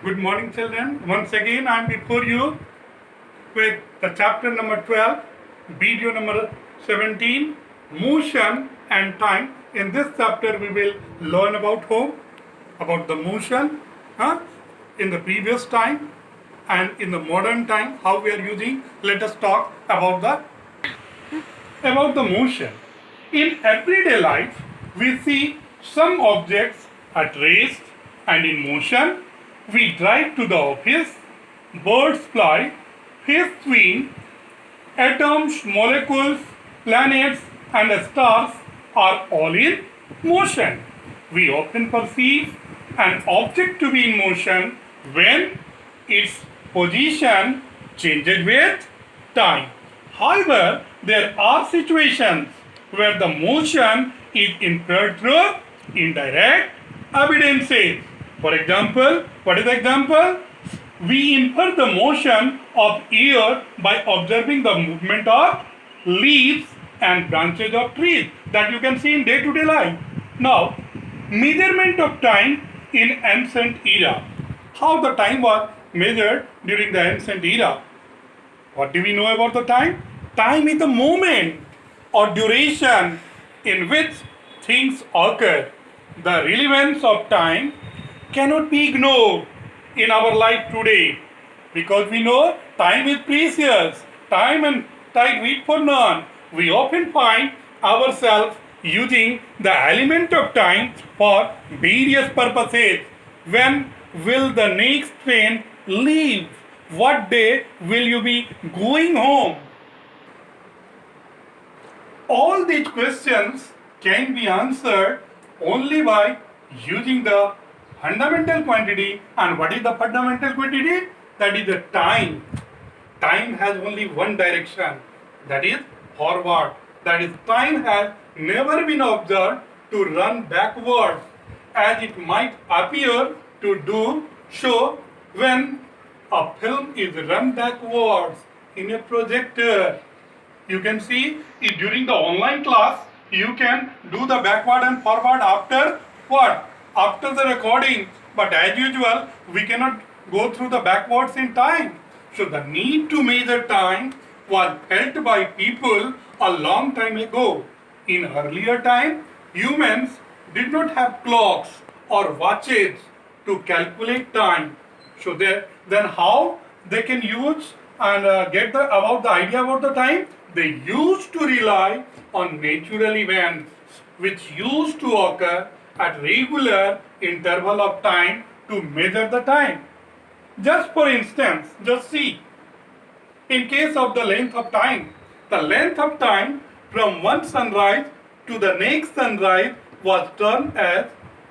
Good morning, children. Once again, I am before you with the chapter number 12, video number 17, motion and time. In this chapter, we will learn about home, about the motion in the previous time and in the modern time, how we are using. Let us talk about the motion. In everyday life, we see some objects at rest and in motion. We drive to the office, birds fly, fish swim, atoms, molecules, planets, and stars are all in motion. We often perceive an object to be in motion when its position changes with time. However, there are situations where the motion is inferred through indirect evidences. For example, what is the example? We infer the motion of air by observing the movement of leaves and branches of trees that you can see in day-to-day life. Now, measurement of time in ancient era. How the time was measured during the ancient era. What do we know about the time? Time is the moment or duration in which things occur. The relevance of time cannot be ignored in our life today because we know time is precious. Time and tide wait for none. We often find ourselves using the element of time for various purposes. When will the next train leave? What day will you be going home? All these questions can be answered only by using the fundamental quantity. And what is the fundamental quantity? That is the time. Time has only one direction, that is forward. That is, time has never been observed to run backwards as it might appear to do so when a film is run backwards in a projector. You can see it during the online class, you can do the backward and forward after what? After the recording. But as usual, we cannot go through the backwards in time. So the need to measure time was felt by people a long time ago. In earlier time, humans did not have clocks or watches to calculate time. So then how they can use and get about the idea about the time? They used to rely on natural events which used to occur at regular interval of time to measure the time. Just for instance, just see, in case of the length of time from one sunrise to the next sunrise was termed as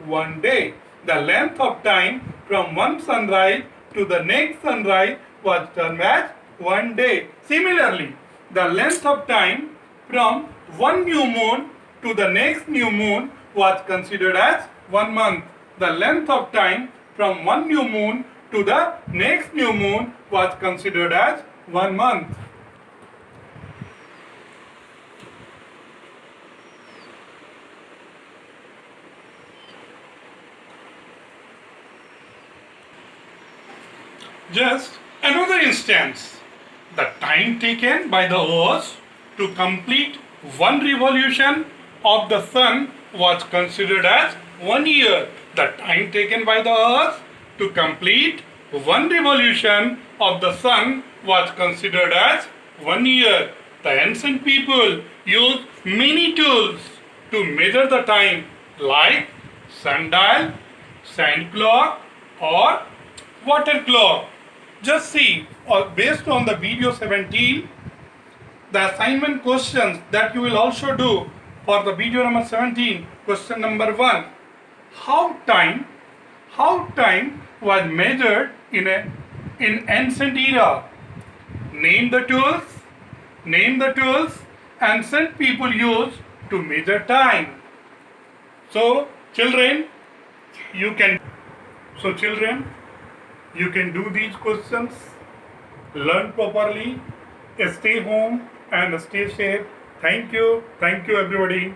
one day. The length of time from one sunrise to the next sunrise was termed as one day. Similarly, the length of time from one new moon to the next new moon was considered as 1 month. The length of time from one new moon to the next new moon was considered as 1 month. Just another instance, the time taken by the Earth to complete one revolution of the sun was considered as 1 year. The time taken by the Earth to complete one revolution of the sun was considered as 1 year. The ancient people used many tools to measure the time like sundial, sand clock or water clock. Just see, based on the video 17, the assignment questions that you will also do for the video number 17. Question number 1. How time was measured in ancient era? Name the tools ancient people used to measure time. So children, you can do these questions, learn properly, stay home and stay safe. Thank you everybody.